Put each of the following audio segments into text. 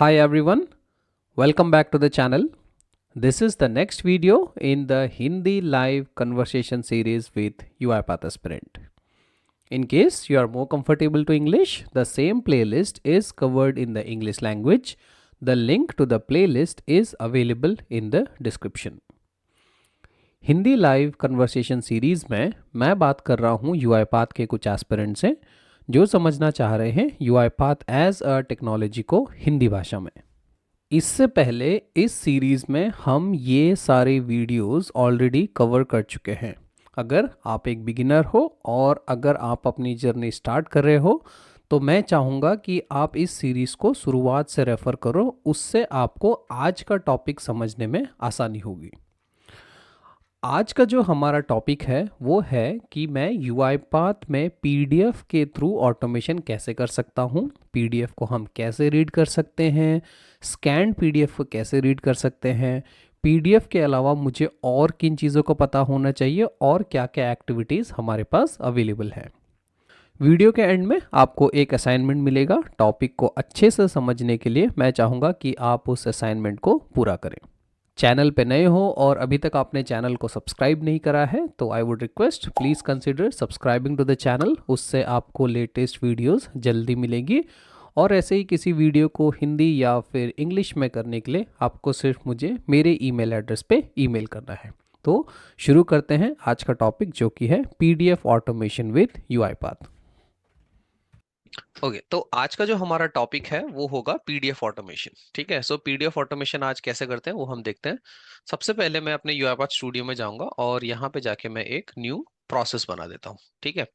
Hi everyone, welcome back to the channel. This is the next video in the Hindi live conversation series with UiPath Aspirant. In case you are more comfortable to English, the same playlist is covered in the English language. The link to the playlist is available in the description. Hindi live conversation series में मैं बात कर रहा हूँ यूआईपाथ के कुछ aspirant से जो समझना चाह रहे हैं यूआईपाथ एज अ टेक्नोलॉजी को हिंदी भाषा में। इससे पहले इस सीरीज़ में हम ये सारे वीडियोस ऑलरेडी कवर कर चुके हैं। अगर आप एक बिगिनर हो और अगर आप अपनी जर्नी स्टार्ट कर रहे हो तो मैं चाहूँगा कि आप इस सीरीज़ को शुरुआत से रेफ़र करो, उससे आपको आज का टॉपिक समझने में आसानी होगी। आज का जो हमारा टॉपिक है वो है कि मैं यूआईपाथ में पीडीएफ के थ्रू ऑटोमेशन कैसे कर सकता हूँ, पीडीएफ को हम कैसे रीड कर सकते हैं, स्कैन पीडीएफ को कैसे रीड कर सकते हैं, पीडीएफ के अलावा मुझे और किन चीज़ों को पता होना चाहिए और क्या क्या एक्टिविटीज़ हमारे पास अवेलेबल है। वीडियो के एंड में आपको एक असाइनमेंट मिलेगा। टॉपिक को अच्छे से समझने के लिए मैं चाहूँगा कि आप उस असाइनमेंट को पूरा करें। चैनल पे नए हो और अभी तक आपने चैनल को सब्सक्राइब नहीं करा है तो I would request please consider subscribing to the channel. उससे आपको लेटेस्ट वीडियोस जल्दी मिलेगी और ऐसे ही किसी वीडियो को हिंदी या फिर इंग्लिश में करने के लिए आपको सिर्फ मुझे मेरे ईमेल एड्रेस पे ईमेल करना है। तो शुरू करते हैं आज का टॉपिक जो कि है पीडीएफ ऑटोमेशन विद यूआईपाथ। ओके तो आज का जो हमारा टॉपिक है वो होगा पीडीएफ ऑटोमेशन। ठीक है, सो पीडीएफ ऑटोमेशन आज कैसे करते हैं वो हम देखते हैं। सबसे पहले मैं अपने यूआईपाथ स्टूडियो में जाऊंगा और यहाँ पे जाके मैं एक न्यू प्रोसेस बना देता हूँ। ठीक है,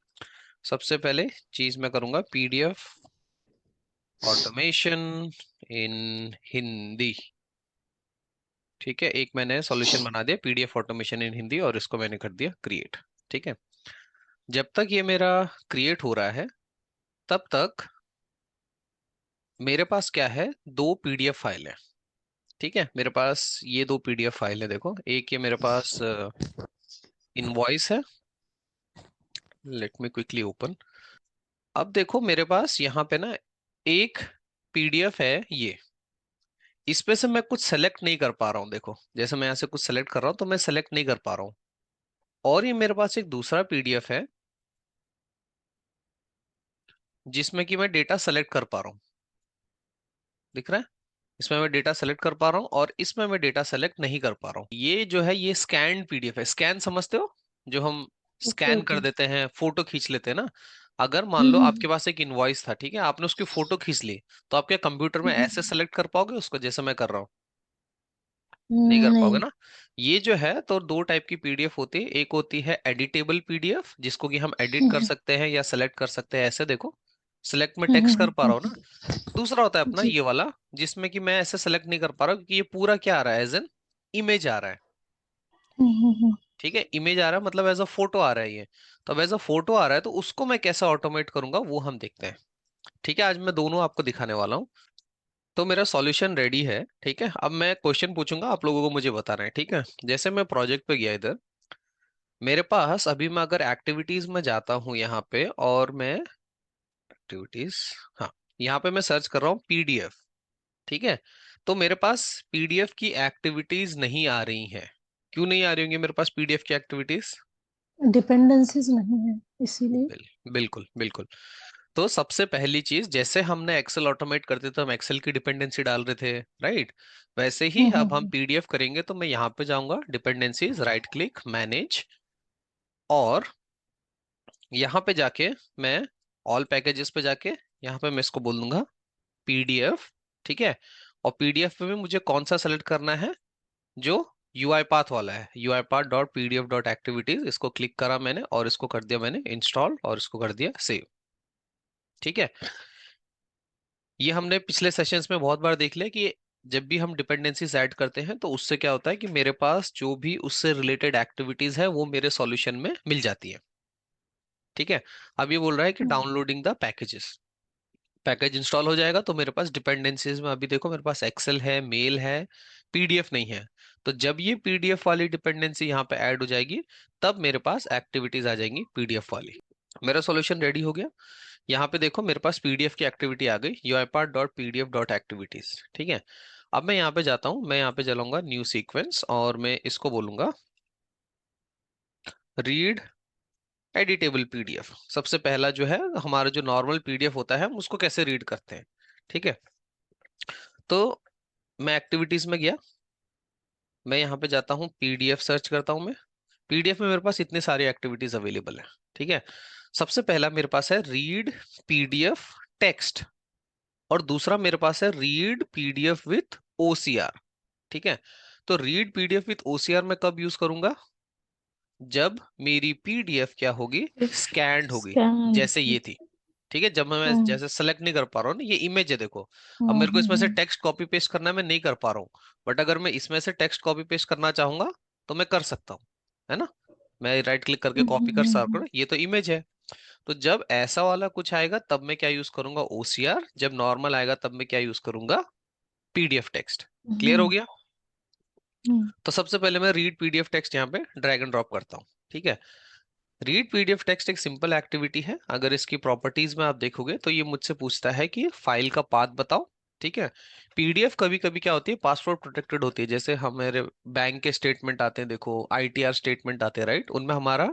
सबसे पहले चीज मैं करूंगा पीडीएफ ऑटोमेशन इन हिंदी। ठीक है, एक मैंने सॉल्यूशन बना दिया पीडीएफ ऑटोमेशन इन हिंदी और इसको मैंने कर दिया क्रिएट। ठीक है, जब तक ये मेरा क्रिएट हो रहा है तब तक मेरे पास क्या है, दो पीडीएफ फाइल है। ठीक है, मेरे पास ये दो पीडीएफ फाइल है। देखो, एक ये मेरे पास इनवॉइस है। Let me quickly open. अब देखो मेरे पास यहाँ पे ना एक पीडीएफ है ये, इसमें से मैं कुछ सेलेक्ट नहीं कर पा रहा हूँ। देखो, जैसे मैं यहाँ से कुछ सेलेक्ट कर रहा हूँ तो मैं सेलेक्ट नहीं कर पा रहा हूँ। और ये मेरे पास एक दूसरा पीडीएफ है जिसमें कि मैं डेटा सेलेक्ट कर पा रहा हूँ। दिख रहा है, इसमें मैं डेटा सेलेक्ट कर पा रहा हूँ और इसमें मैं डेटा सेलेक्ट नहीं कर पा रहा हूँ। ये जो है ये स्कैन पीडीएफ है। स्कैन समझते हो, जो हम ओके स्कैन कर ओके। देते हैं, फोटो खींच लेते हैं ना। अगर मान लो हम्म आपके पास एक इनवॉइस था, ठीक है, आपने उसकी फोटो खींच ली, तो आपके कंप्यूटर में ऐसे हम्म, सेलेक्ट कर पाओगे उसको जैसे मैं कर रहा हूँ? नहीं कर पाओगे नहीं। ना। ये जो है तो दो टाइप की पीडीएफ होती है। एक होती है एडिटेबल पीडीएफ जिसको कि हम एडिट कर हम्म, सकते हैं या सेलेक्ट कर सकते हैं। ऐसे देखो, सिलेक्ट में टेक्स्ट कर पा हम्म, रहा हूँ ना। दूसरा होता है अपना जी। ये वाला जिसमें कि मैं ऐसे सेलेक्ट नहीं कर पा रहा हूँ क्योंकि ये पूरा क्या आ रहा है, एज एन इमेज आ रहा है। हम्म, ठीक है, इमेज आ रहा है मतलब एज अ फोटो आ रहा है ये। तो अब एज अ फोटो आ रहा है तो उसको मैं कैसे ऑटोमेट करूंगा वो हम देखते हैं। ठीक है, आज मैं दोनों आपको दिखाने वाला हूँ। तो मेरा सॉल्यूशन रेडी है। ठीक है, अब मैं क्वेश्चन पूछूंगा, आप लोगों को मुझे बताना है। ठीक है, जैसे मैं प्रोजेक्ट पे गया इधर, मेरे पास अभी मैं अगर एक्टिविटीज में जाता हूँ यहाँ पे और मैं एक्टिविटीज, हाँ, यहाँ पे मैं सर्च कर रहा हूँ पीडीएफ। ठीक है, तो मेरे पास पीडीएफ की एक्टिविटीज नहीं आ रही हैं। क्यों नहीं आ रही होंगी मेरे पास पीडीएफ की एक्टिविटीज? डिपेंडेंसीज नहीं है इसीलिए। बिल्कुल बिल्कुल। तो सबसे पहली चीज, जैसे हमने एक्सेल ऑटोमेट करते थे, हम एक्सेल की डिपेंडेंसी डाल रहे थे, राइट? वैसे ही अब हम पीडीएफ करेंगे। तो मैं यहाँ पे जाऊंगा डिपेंडेंसीज, राइट क्लिक, मैनेज, और यहाँ पे जाके मैं ऑल पैकेजेस पे जाके यहाँ पे मैं इसको बोल दूंगा पीडीएफ। ठीक है, और पीडीएफ में भी मुझे कौन सा सेलेक्ट करना है, जो यूआईपाथ वाला है, uipath.pdf.activities। इसको क्लिक करा मैंने और इसको कर दिया मैंने इंस्टॉल और इसको कर दिया सेव। ठीक है, ये हमने पिछले सेशंस में बहुत बार देख लिया कि जब भी हम डिपेंडेंसीज ऐड करते हैं तो उससे क्या होता है कि मेरे पास जो भी उससे रिलेटेड एक्टिविटीज है वो मेरे सॉल्यूशन में मिल जाती है। ठीक है, अब ये बोल रहा है कि downloading the packages. Package install हो जाएगा तो मेरे पास डिपेंडेंसीज में अभी देखो मेरे पास एक्सेल है, मेल है, पीडीएफ नहीं है। तो जब ये पीडीएफ वाली डिपेंडेंसी यहाँ पे ऐड हो जाएगी तब मेरे पास एक्टिविटीज आ जाएंगी पीडीएफ वाली। मेरा सॉल्यूशन रेडी हो गया। यहाँ पे देखो मेरे पास पीडीएफ की एक्टिविटी आ गई, uipath.pdf.activities। ठीक है, अब मैं यहाँ पे जाता हूँ, मैं यहाँ पे चलाऊंगा न्यू सीक्वेंस और मैं इसको बोलूंगा रीड एडिटेबल पीडीएफ। सबसे पहला जो है हमारा जो नॉर्मल पीडीएफ होता है हम उसको कैसे रीड करते हैं। ठीक है, तो मैं एक्टिविटीज में गया, मैं यहाँ पे जाता हूँ पीडीएफ सर्च करता हूँ मैं। पीडीएफ में मेरे पास इतनी सारी एक्टिविटीज अवेलेबल है। ठीक है, सबसे पहला मेरे पास है रीड पीडीएफ टेक्स्ट और दूसरा मेरे पास है रीड पीडीएफ विथ ओसीआर। ठीक है, तो रीड पीडीएफ विथ ओसीआर मैं कब यूज करूंगा, जब मेरी पीडीएफ क्या होगी, स्कैंड होगी, स्कैन। जैसे ये थी। ठीक है, जब मैं जैसे सेलेक्ट नहीं कर पा रहा हूँ ना, ये इमेज है देखो, अब मेरे को इसमें से टेक्स्ट कॉपी पेस्ट करना है, मैं नहीं कर पा रहा हूँ, बट अगर मैं इसमें से टेक्स्ट कॉपी पेस्ट करना चाहूंगा तो मैं कर सकता हूँ, है ना। मैं राइट क्लिक करके कॉपी कर सकता हूँ, ये तो इमेज है। तो जब ऐसा वाला कुछ आएगा तब मैं क्या यूज करूंगा, ओसीआर। जब नॉर्मल आएगा तब मैं क्या यूज करूंगा, पीडीएफ टेक्स्ट। क्लियर हो गया। तो सबसे पहले मैं रीड पीडीएफ टेक्स्ट यहाँ पे ड्रैग एंड ड्रॉप करता हूँ। ठीक है, रीड पीडीएफ टेक्स्ट एक सिंपल एक्टिविटी है। अगर इसकी प्रॉपर्टीज में आप देखोगे तो ये मुझसे पूछता है कि फाइल का पाथ बताओ। ठीक है, पीडीएफ कभी कभी क्या होती है, पासवर्ड प्रोटेक्टेड होती है। जैसे हमारे बैंक के स्टेटमेंट आते हैं, देखो आईटीआर स्टेटमेंट आते हैं, राइट, उनमें हमारा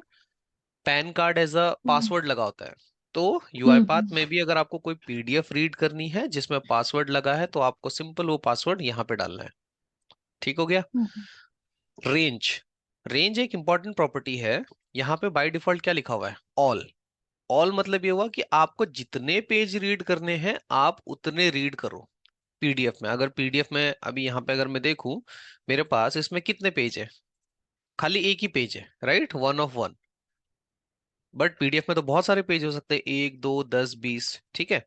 PAN card as a password लगा होता है। तो यूआईपाथ में भी अगर आपको कोई पीडीएफ रीड करनी है जिसमें पासवर्ड लगा है तो आपको सिंपल वो पासवर्ड यहाँ पे डालना है। ठीक हो गया। रेंज, रेंज एक इंपॉर्टेंट प्रॉपर्टी है। यहाँ पे बाय डिफॉल्ट क्या लिखा हुआ है, ऑल। ऑल मतलब ये हुआ कि आपको जितने पेज रीड करने हैं आप उतने रीड करो पीडीएफ में। अगर पीडीएफ में अभी यहाँ पे अगर मैं देखूं, मेरे पास इसमें कितने पेज है, खाली एक ही पेज है, राइट, 1 of 1। बट पीडीएफ में तो बहुत सारे पेज हो सकते हैं, 1 2 10 20। ठीक है,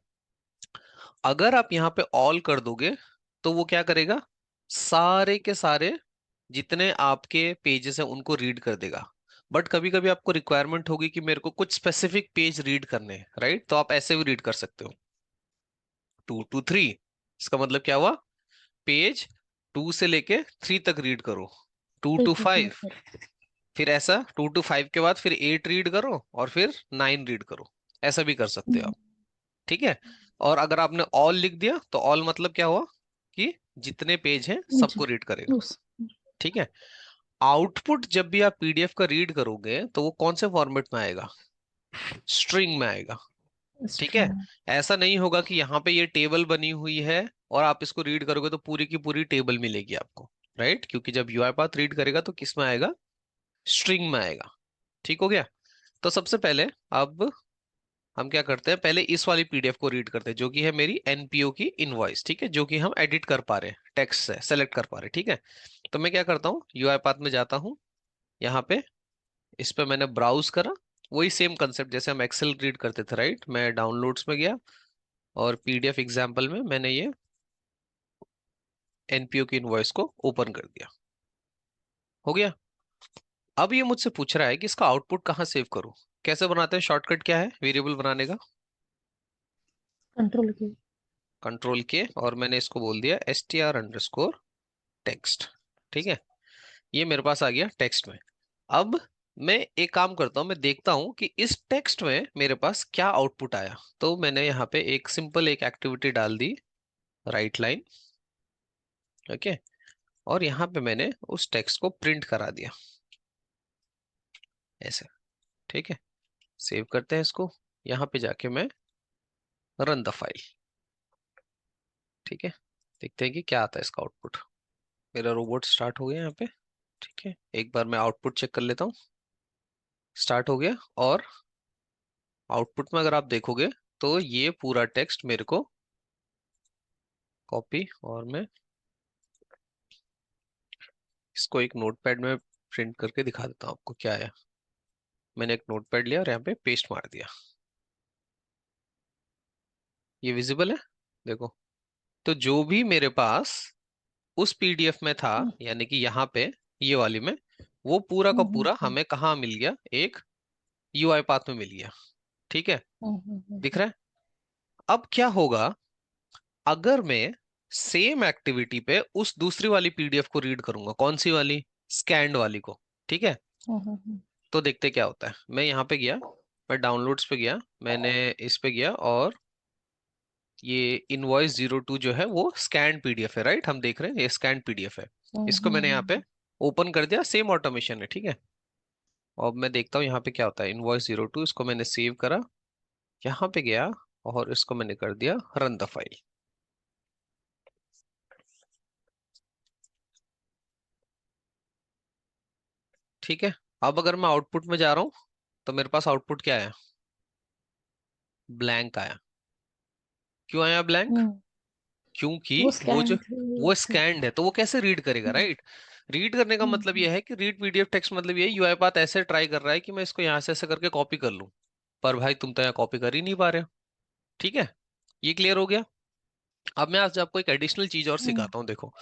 अगर आप यहाँ पे ऑल कर दोगे तो वो क्या करेगा, सारे के सारे जितने आपके पेजेस हैं उनको रीड कर देगा। बट कभी कभी आपको रिक्वायरमेंट होगी कि मेरे को कुछ स्पेसिफिक पेज रीड करने हैं, राइट, तो आप ऐसे भी रीड कर सकते हो, 2 to 3। इसका मतलब क्या हुआ, पेज 2 से लेके 3 तक रीड करो, 2 to 5, फिर ऐसा 2 to 5 के बाद फिर 8 रीड करो और फिर 9 रीड करो। ऐसा भी कर सकते हो आप। ठीक है, और अगर आपने ऑल लिख दिया तो ऑल मतलब क्या हुआ कि जितने पेज हैं सबको रीड करेगा। ठीक है, आउटपुट जब भी आप पीडीएफ का रीड करोगे तो वो कौन से फॉर्मेट में आएगा, स्ट्रिंग में आएगा। ठीक है, ऐसा नहीं होगा कि यहाँ पे ये टेबल बनी हुई है और आप इसको रीड करोगे तो पूरी की पूरी टेबल मिलेगी आपको, राइट, क्योंकि जब यूआईपाथ रीड करेगा तो किस में आएगा, स्ट्रिंग में आएगा। ठीक हो गया। तो सबसे पहले अब हम क्या करते हैं, पहले इस वाली पीडीएफ को रीड करते हैं जो कि है मेरी एनपीओ की इनवॉइस। ठीक है, जो कि हम एडिट कर पा रहे हैं, टेक्स्ट से सेलेक्ट कर पा रहे हैं। ठीक है, तो मैं क्या करता हूँ, यूआईपाथ में जाता हूँ, यहाँ पे इस पे मैंने ब्राउज करा, वही सेम कंसेप्ट जैसे हम एक्सेल रीड करते थे, राइट। मैं डाउनलोड्स में गया और पीडीएफ एग्जाम्पल में मैंने ये एनपीओ की इनवॉइस को ओपन कर दिया। हो गया। अब ये मुझसे पूछ रहा है कि इसका आउटपुट कहाँ सेव करूं, कैसे बनाते हैं, शॉर्टकट क्या है वेरिएबल बनाने का, कंट्रोल की। कंट्रोल के, और मैंने इसको बोल दिया str_text। ठीक है, ये मेरे पास आ गया टेक्स्ट में। अब मैं एक काम करता हूं, मैं देखता हूं कि इस टेक्स्ट में मेरे पास क्या आउटपुट आया। तो मैंने यहाँ पे एक सिंपल एक एक्टिविटी डाल दी, राइट लाइन। ओके, और यहाँ पे मैंने उस टेक्स्ट को प्रिंट करा दिया ऐसे। ठीक है, सेव करते हैं इसको, यहाँ पे जाके मैं रन द फाइल। ठीक है, देखते हैं कि क्या आता है इसका आउटपुट। मेरा रोबोट स्टार्ट हो गया यहाँ पे। ठीक है, एक बार मैं आउटपुट चेक कर लेता हूँ। स्टार्ट हो गया और आउटपुट में अगर आप देखोगे तो ये पूरा टेक्स्ट मेरे को कॉपी, और मैं इसको एक नोटपैड में प्रिंट करके दिखा देता हूँ आपको क्या आया। मैंने एक नोटपैड लिया और यहाँ पे पेस्ट मार दिया, ये विजिबल है, देखो। तो जो भी मेरे पास उस पीडीएफ में था, यानी कि यहाँ पे ये वाली में, वो पूरा का पूरा हमें कहाँ मिल गया, एक यूआई पाथ में मिल गया। ठीक है, दिख रहा है। अब क्या होगा अगर मैं सेम एक्टिविटी पे उस दूसरी वाली पीडीएफ को रीड करूंगा, कौन सी वाली, स्कैन्ड वाली को। ठीक है, तो देखते क्या होता है। मैं यहाँ पे गया, मैं डाउनलोड्स पे गया, मैंने इस पे गया और ये इनवॉइस 02 जो है वो स्कैन पीडीएफ है, राइट? हम देख रहे हैं ये स्कैन पीडीएफ है। इसको मैंने यहाँ पे ओपन कर दिया, सेम ऑटोमेशन है, ठीक है। और अब मैं देखता हूँ यहाँ पे क्या होता है। इनवॉइस 02 इसको मैंने सेव करा, यहाँ पे गया और इसको मैंने कर दिया रन द फाइल। ठीक है। अब अगर मैं आउटपुट में जा रहा हूँ तो मेरे पास आउटपुट क्या है? ब्लैंक आया। क्यों आया ब्लैंक? क्योंकि वो वो जो स्कैन थे वो स्कैन्ड है, तो वो कैसे रीड करेगा, राइट? रीड करने का मतलब यह है कि रीड पीडीएफ टेक्स्ट मतलब ये यूआईपाथ ऐसे ट्राई कर रहा है कि मैं इसको यहां से ऐसे करके कॉपी कर लूं, पर भाई तुम तो यहाँ कॉपी कर ही नहीं पा रहे हो। ठीक है, ये क्लियर हो गया। अब मैं आज आपको एक एडिशनल चीज और सिखाता हूँ। देखो,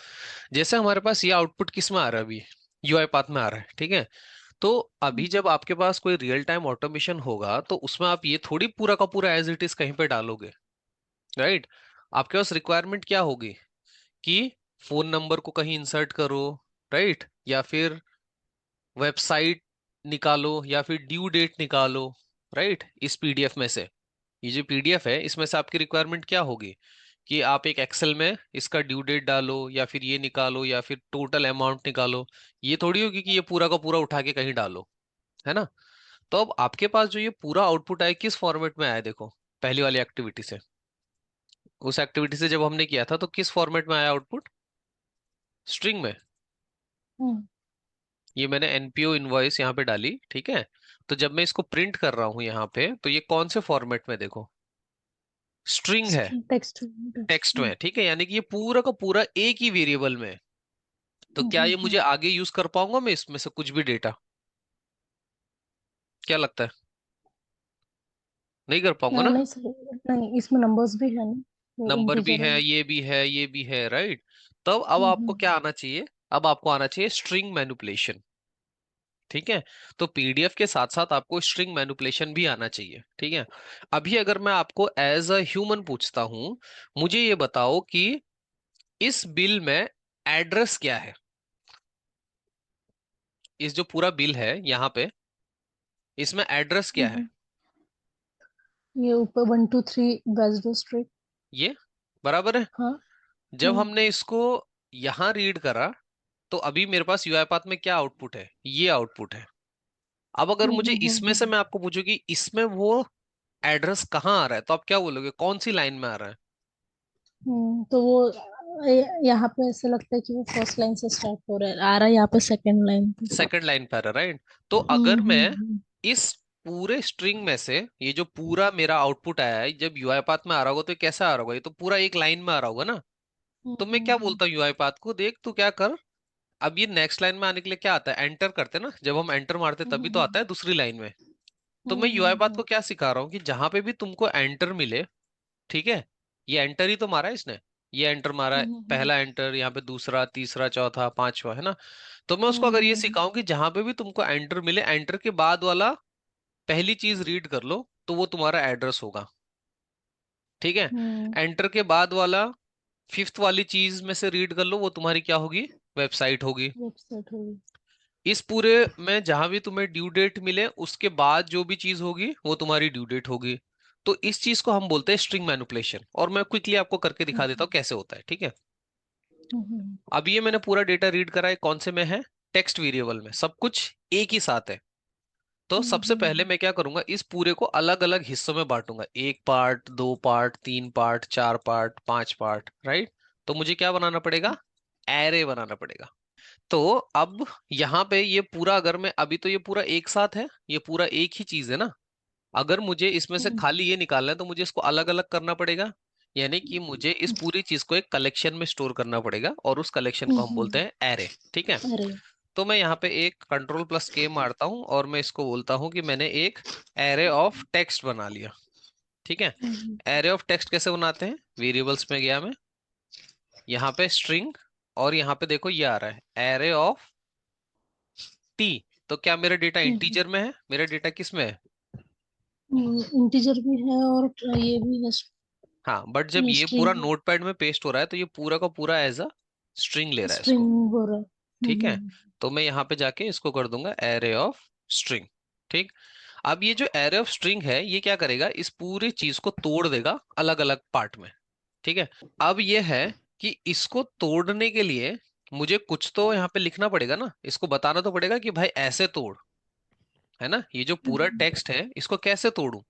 जैसे हमारे पास ये आउटपुट किस में आ रहा है, अभी यूआईपाथ में आ रहा है, ठीक है। तो अभी जब आपके पास कोई रियल टाइम ऑटोमेशन होगा तो उसमें आप ये थोड़ी पूरा का पूरा एज इट इज कहीं पे डालोगे, राइट? आपके पास रिक्वायरमेंट क्या होगी कि फोन नंबर को कहीं इंसर्ट करो, राइट? या फिर वेबसाइट निकालो, या फिर ड्यू डेट निकालो, राइट? इस पीडीएफ में से, ये जो पीडीएफ है इसमें से आपकी रिक्वायरमेंट क्या होगी कि आप एक एक्सेल में इसका ड्यू डेट डालो, या फिर ये निकालो, या फिर टोटल अमाउंट निकालो। ये थोड़ी होगी कि ये पूरा का पूरा उठा के कहीं डालो, है ना? तो अब आपके पास जो ये पूरा आउटपुट आया किस फॉर्मेट में आया, देखो, पहली वाली एक्टिविटी से, उस एक्टिविटी से जब हमने किया था तो किस फॉर्मेट में आया आउटपुट? स्ट्रिंग में। ये मैंने एनपीओ इनवॉइस यहाँ पे डाली, ठीक है। तो जब मैं इसको प्रिंट कर रहा हूँ यहाँ पे, तो ये कौन से फॉर्मेट में, देखो, स्ट्रिंग है, टेक्स्ट टेक्स्ट में, ठीक है। यानी कि ये पूरा का पूरा एक ही वेरिएबल में। तो क्या ये मुझे आगे यूज कर पाऊंगा मैं इसमें से कुछ भी डेटा? क्या लगता है? नहीं कर पाऊंगा ना। नहीं सर, नहीं इसमें नंबर्स भी है ना, वो नंबर भी इंटीजर है, है। ये भी है, ये भी है, राइट? तब अब आपको क्या आना चाहिए? अब आपको आना चाहिए स्ट्रिंग मैनिपुलेशन, ठीक है। तो पीडीएफ के साथ साथ आपको स्ट्रिंग मैनिपुलेशन भी आना चाहिए, ठीक है। अभी अगर मैं आपको एज अ ह्यूमन पूछता हूं, मुझे ये बताओ कि इस बिल में एड्रेस क्या है? इस जो पूरा बिल है यहाँ पे, इसमें एड्रेस क्या है? ये ऊपर 123 वेस्डो स्ट्रीट। ये बराबर है। हाँ। जब हमने इसको यहां रीड करा तो अभी मेरे पास यूआईपाथ में क्या आउटपुट है? ये आउटपुट है। अब अगर मुझे इसमें से मैं आपको पूछूं कि इसमें वो एड्रेस कहाँ आ रहा है, तो आप क्या बोलोगे, कौन सी लाइन में आ रहा है? तो वो यहाँ पे ऐसा लगता है कि वो फर्स्ट लाइन से स्टार्ट हो रहा है, आ रहा है यहाँ पे सेकंड लाइन पे। सेकंड लाइन पर है, राइट? तो अगर हम्म मैं हम्म इस पूरे स्ट्रिंग में से ये जो पूरा मेरा आउटपुट आया है, जब यूआईपाथ में आ रहा होगा तो ये कैसा आ रहा होगा? ये तो पूरा एक लाइन में आ रहा होगा ना। तो मैं क्या बोलता हूँ यूआईपाथ को, देख तू क्या कर, अब ये नेक्स्ट लाइन में आने के लिए क्या आता है? एंटर करते हैं ना, जब हम एंटर मारते तभी तो आता है दूसरी लाइन में। तो मैं यूआईपाथ को क्या सिखा रहा हूँ कि जहां पे भी तुमको एंटर मिले, ठीक है, ये एंटर ही तो मारा है इसने, ये एंटर मारा है, पहला एंटर, यहाँ पे दूसरा, तीसरा, चौथा, पांचवा, है ना? तो मैं उसको अगर ये सिखाऊं कि जहां पे भी तुमको एंटर मिले, एंटर के बाद वाला पहली चीज रीड कर लो, तो वो तुम्हारा एड्रेस होगा, ठीक है। एंटर के बाद वाला फिफ्थ वाली चीज में से रीड कर लो, वो तुम्हारी क्या होगी? वेबसाइट होगी। वेबसाइट होगी। इस पूरे में जहां भी तुम्हें ड्यू डेट मिले उसके बाद जो भी चीज होगी वो तुम्हारी ड्यू डेट होगी। तो इस चीज को हम बोलते हैं स्ट्रिंग मैनिपुलेशन, और मैं क्विकली आपको करके दिखा देता हूँ कैसे होता है, ठीक है। अब ये मैंने पूरा डेटा रीड करा है, कौन से में है? टेक्स्ट वेरिएबल में, सब कुछ एक ही साथ है। तो सबसे पहले मैं क्या करूंगा, इस पूरे को अलग अलग हिस्सों में बांटूंगा, एक पार्ट, दो पार्ट, तीन पार्ट, चार पार्ट, पांच पार्ट, राइट? तो मुझे क्या बनाना पड़ेगा? एरे बनाना पड़ेगा। तो अब यहाँ पे ये पूरा, अगर मैं अभी, तो ये पूरा एक साथ है, ये पूरा एक ही चीज है ना। अगर मुझे इसमें से खाली ये निकालना है तो मुझे इसको अलग अलग करना पड़ेगा। यानी कि मुझे इस पूरी चीज को एक कलेक्शन में स्टोर करना पड़ेगा, और उस कलेक्शन को हम बोलते हैं एरे, ठीक है। अरे। तो मैं यहाँ पे एक कंट्रोल प्लस के मारता हूँ और मैं इसको बोलता हूँ कि मैंने एक एरे ऑफ टेक्स्ट बना लिया, ठीक है। एरे ऑफ टेक्स्ट कैसे बनाते हैं? वेरिएबल्स में गया मैं, यहाँ पे स्ट्रिंग, और यहाँ पे देखो ये आ रहा है एरे ऑफ टी। तो क्या मेरा डेटा इंटीजर में है? मेरा डेटा किस में है? इंटीजर भी है और ये भी है, हाँ, बट जब ये पूरा स्ट्रिंग। नोटपैड में पेस्ट हो रहा है तो ये पूरा का पूरा एज अ स्ट्रिंग ले रहा है इसको, स्ट्रिंग हो रहा है। ठीक है। तो मैं यहाँ पे जाके इसको कर दूंगा एरे ऑफ स्ट्रिंग, ठीक। अब ये जो एरे ऑफ स्ट्रिंग है ये क्या करेगा, इस पूरी चीज को तोड़ देगा अलग अलग पार्ट में। ठीक है। अब ये है कि इसको तोड़ने के लिए मुझे कुछ तो यहाँ पे लिखना पड़ेगा ना, इसको बताना तो पड़ेगा कि भाई ऐसे तोड़, है ना। ये जो पूरा टेक्स्ट है इसको कैसे तोड़ूं।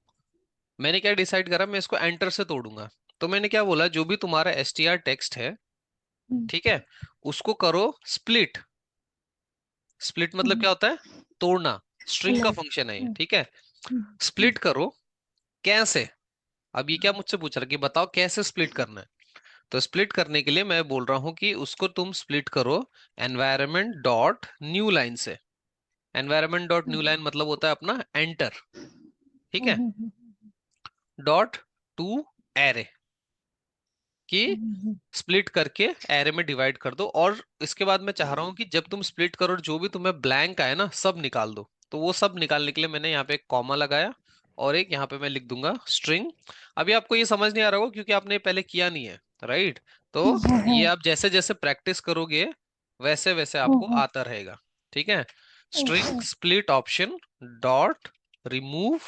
मैंने क्या डिसाइड करा, मैं इसको एंटर से तोड़ूंगा। तो मैंने क्या बोला, जो भी तुम्हारा एसटीआर टेक्स्ट है, ठीक है, उसको करो स्प्लिट। स्प्लिट मतलब क्या होता है, तोड़ना। स्ट्रिंग का अलग। फंक्शन है ये, ठीक है। स्प्लिट करो, कैसे। अब ये क्या मुझसे पूछ रहा है कि बताओ कैसे स्प्लिट करना है। तो स्प्लिट करने के लिए मैं बोल रहा हूं कि उसको तुम स्प्लिट करो एनवायरमेंट डॉट न्यू लाइन से। एनवायरमेंट डॉट न्यू लाइन मतलब होता है अपना एंटर, ठीक है, डॉट टू एरे, कि स्प्लिट करके एरे में डिवाइड कर दो। और इसके बाद मैं चाह रहा हूं कि जब तुम स्प्लिट करो जो भी तुम्हें ब्लैंक आए ना सब निकाल दो। तो वो सब निकालने के लिए मैंने यहाँ पे एक कॉमा लगाया और एक यहाँ पे मैं लिख दूंगा स्ट्रिंग। अभी आपको ये समझ नहीं आ रहा होगा क्योंकि आपने ये पहले किया नहीं है, राइट। तो ये आप जैसे जैसे प्रैक्टिस करोगे वैसे वैसे आपको आता रहेगा, ठीक है। String split option dot remove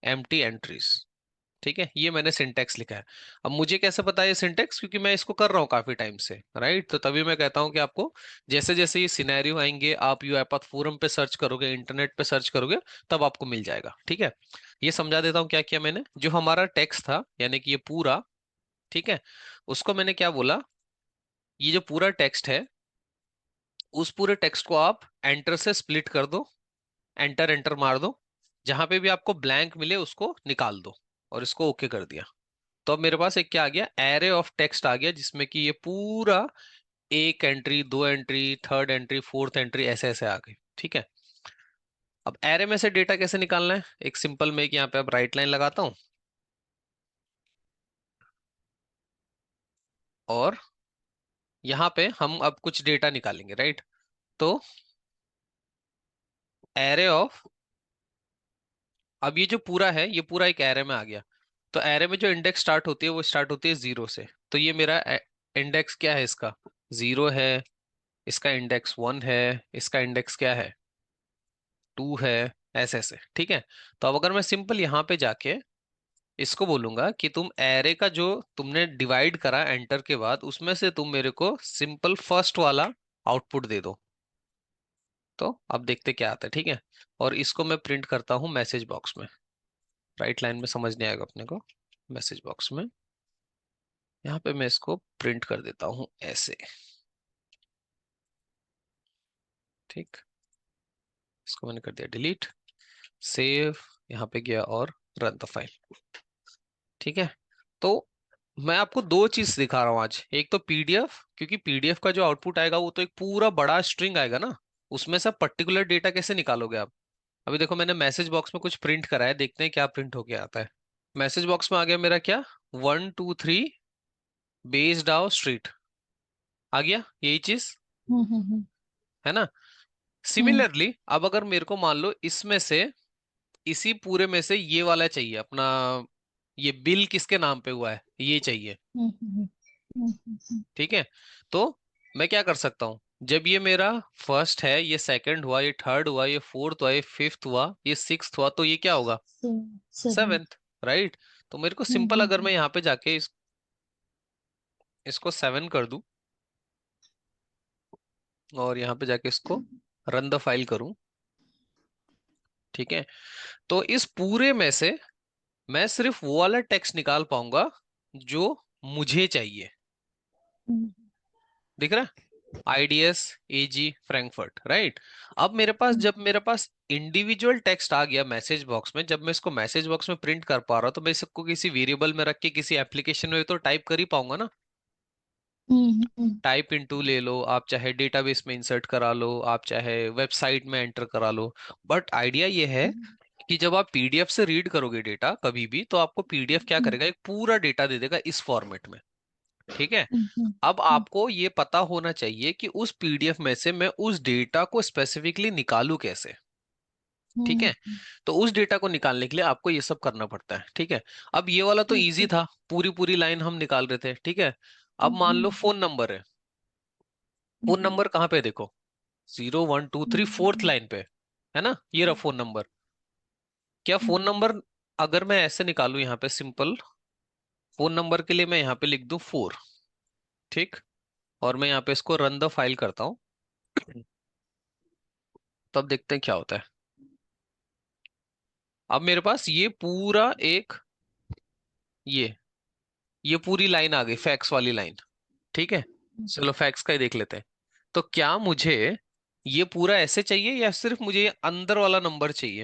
empty entries, ठीक है। ये मैंने सिंटेक्स लिखा है। अब मुझे कैसे पता है ये सिंटेक्स, क्योंकि मैं इसको कर रहा हूँ काफी टाइम से, राइट। तो तभी मैं कहता हूँ कि आपको जैसे जैसे ये सिनेरियो आएंगे, आप यूआईपाथ फोरम पे सर्च करोगे, इंटरनेट पे सर्च करोगे, तब आपको मिल जाएगा, ठीक है। ये समझा देता हूँ क्या किया मैंने। जो हमारा टेक्स्ट था यानी कि ये पूरा, ठीक है, उसको मैंने क्या बोला, ये जो पूरा टेक्स्ट है उस पूरे टेक्स्ट को आप एंटर से स्प्लिट कर दो, एंटर एंटर मार दो, जहां पे भी आपको ब्लैंक मिले उसको निकाल दो, और इसको ओके कर दिया। तो अब मेरे पास एक क्या आ गया, एरे ऑफ टेक्स्ट आ गया, जिसमें कि ये पूरा एक एंट्री, दो entry, third entry, fourth entry, ऐसे ऐसे आ गई, ठीक है। अब एरे में से डेटा कैसे निकालना है, एक सिंपल में यहाँ पे अब राइट लाइन लगाता हूं और यहाँ पे हम अब कुछ डेटा निकालेंगे, राइट। तो एरे ऑफ, अब ये जो पूरा है ये पूरा एक एरे में आ गया। तो एरे में जो इंडेक्स स्टार्ट होती है वो स्टार्ट होती है 0 से। तो ये मेरा इंडेक्स क्या है, इसका 0 है, इसका इंडेक्स 1 है, इसका इंडेक्स क्या है 2 है, ऐसे ऐसे, ठीक है। तो अब अगर मैं सिंपल यहाँ पे जाके इसको बोलूंगा कि तुम एरे का जो तुमने डिवाइड करा एंटर के बाद, उसमें से तुम मेरे को सिंपल फर्स्ट वाला आउटपुट दे दो, तो अब देखते क्या आता है, ठीक है। और इसको मैं प्रिंट करता हूँ मैसेज बॉक्स में। राइट लाइन में समझ नहीं आएगा अपने को, मैसेज बॉक्स में यहाँ पे मैं इसको प्रिंट कर देता हूँ ऐसे, ठीक। इसको मैंने कर दिया डिलीट, सेव, यहाँ पे गया और रन द फाइल, ठीक है। तो मैं आपको दो चीज दिखा रहा हूँ आज, एक तो पीडीएफ, क्योंकि पीडीएफ का जो आउटपुट आएगा वो तो एक पूरा बड़ा स्ट्रिंग आएगा ना, उसमें से पर्टिकुलर डेटा कैसे निकालोगे आप। अभी देखो मैंने मैसेज बॉक्स में कुछ प्रिंट करा है, देखते हैं क्या प्रिंट होके आता है। मैसेज बॉक्स में आ गया मेरा क्या, 123 बेस्ड आउट स्ट्रीट, आ गया यही चीज, है ना। सिमिलरली अब अगर मेरे को मान लो इसमें से, इसी पूरे में से ये वाला चाहिए अपना, ये बिल किसके नाम पे हुआ है ये चाहिए, ठीक है। तो मैं क्या कर सकता हूँ, जब ये मेरा फर्स्ट है, ये सेकंड हुआ, ये थर्ड हुआ, ये फोर्थ हुआ, ये फिफ्थ हुआ, ये सिक्स्थ हुआ, तो ये क्या होगा सेवन। Seventh, right. तो मेरे को सिंपल अगर मैं यहाँ पे जाके इसको 7 कर दूं और यहाँ पे जाके इसको रन द फाइल करूं, ठीक है, तो इस पूरे में से मैं सिर्फ वो वाला टेक्स्ट निकाल पाऊंगा जो मुझे चाहिए। दिख रहा है, आईडीएस एजी फ्रैंकफर्ट, राइट। अब मेरे पास, जब मेरे पास इंडिविजुअल टेक्स्ट आ गया मैसेज बॉक्स में, जब मैं इसको मैसेज बॉक्स में प्रिंट कर पा रहा हूं, तो मैं इसको किसी वेरिएबल में रख के किसी एप्लीकेशन में तो टाइप कर ही पाऊंगा ना। टाइप इनटू ले लो आप, चाहे डेटाबेस में इंसर्ट करा लो, आप चाहे वेबसाइट में एंटर करा लो। बट आइडिया ये है कि जब आप पीडीएफ से रीड करोगे डेटा कभी भी, तो आपको पीडीएफ क्या करेगा, एक पूरा डेटा दे देगा इस फॉर्मेट में, ठीक है। अब आपको ये पता होना चाहिए कि उस पीडीएफ में से मैं उस डेटा को स्पेसिफिकली निकालूं कैसे, ठीक है। तो उस डेटा को निकालने के लिए आपको ये सब करना पड़ता है, ठीक है। अब ये वाला तो इजी था, पूरी पूरी लाइन हम निकाल रहे थे, ठीक है। अब मान लो फोन नंबर है, फोन नंबर कहाँ पे है, देखो 0 1 2 3 फोर्थ लाइन पे, है ना, ये रहा फोन नंबर। क्या फोन नंबर अगर मैं ऐसे निकालू यहाँ पे सिंपल, फोन नंबर के लिए मैं यहाँ पे लिख दूं 4, ठीक, और मैं यहाँ पे इसको रन द फाइल करता हूँ, तब देखते हैं क्या होता है। अब मेरे पास ये पूरा एक ये पूरी लाइन आ गई, फैक्स वाली लाइन, ठीक है। चलो फैक्स का ही देख लेते हैं। तो क्या मुझे ये पूरा ऐसे चाहिए या सिर्फ मुझे ये अंदर वाला नंबर चाहिए?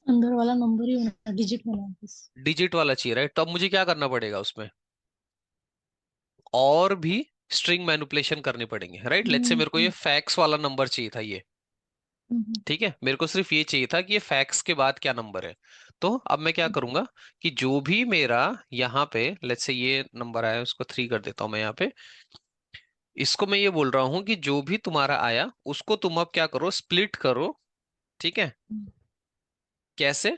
अंदर वाला नंबर ही होना, डिजिट होना है बस। डिजिट वाला चाहिए, राइट। तो अब मुझे क्या करना पड़ेगा उसमें, और भी स्ट्रिंग मैनिपुलेशन करनी पड़ेंगे, राइट। लेट्स से मेरे को ये फैक्स वाला नंबर चाहिए था ये, ठीक है, मेरे को सिर्फ ये चाहिए था कि ये फैक्स के बाद क्या नंबर है। तो अब मैं क्या करूंगा कि जो भी मेरा यहाँ पे लेट्स से ये नंबर आया उसको 3 कर देता हूं मैं यहाँ पे। इसको मैं ये बोल रहा हूँ कि जो भी तुम्हारा आया उसको तुम अब क्या करो, स्प्लिट करो, ठीक है। कैसे?